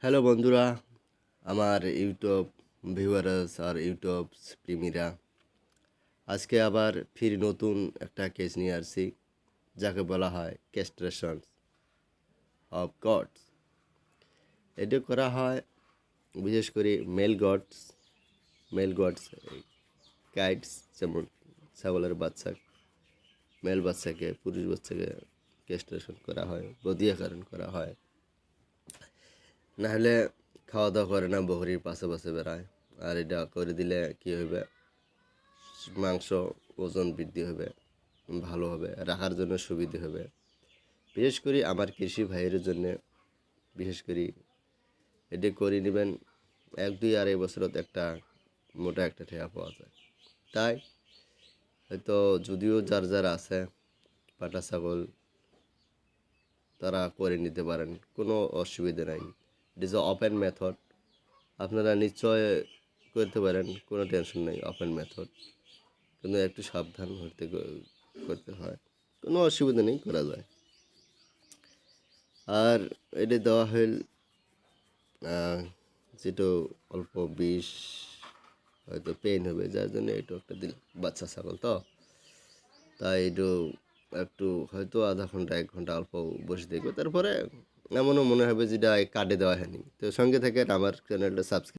Hello বন্ধুরা, আমার YouTube viewers আর YouTube প্রেমীরা, আজকে আবার ফির নতুন একটা কেস নিয়ে আসছি, যাকে বলা হয় ক্যাস্ট্রেশন অফ গডস। এটা করা হয় বিশেষ করে মেল গডস গাইডস, যেমন ছাগলের বাচ্চা, মেল বাচ্চাকে, পুরুষ বাচ্চাকে ক্যাস্ট্রেশন করা হয়, বধিয়াকরণ করা হয়। নাহলে খাওয়া দাওয়া করে না, বকরির পাশে পাশে বেড়ায়। আর এটা করে দিলে কী হবে, মাংস ওজন বৃদ্ধি হবে, ভালো হবে, রাখার জন্য সুবিধে হবে। বিশেষ করে আমার কৃষি ভাইয়ের জন্য বিশেষ করে এটি করে নেবেন। 1-2-2.5 বছরত একটা মোটা একটা ঠেয়া পাওয়া যায়। তাই হয়তো যদিও যার যার আছে পাটা ছাগল, তারা করে নিতে পারেন, কোনো অসুবিধা নাই। ইট ইজ ওপেন মেথড, আপনারা নিশ্চয় করতে পারেন, কোনো টেনশন নেই। ওপেন মেথড, কিন্তু একটু সাবধান হতে করতে হয়, কোনো অসুবিধা নেই, করা যায়। আর এটা দেওয়া হইল যেটা অল্প বিষ, হয়তো পেইন হবে, যার জন্য একটু একটা দিল। বাচ্চা ছাগল তো, তাই একটু একটু হয়তো আধা ঘন্টা 1 ঘন্টা অল্প বসে দেখবে, তারপরে এমনও মনে হবে যেটা কাটে দেওয়া হয়নি। তো সঙ্গে থেকে আমার চ্যানেলটা সাবস্ক্রাইব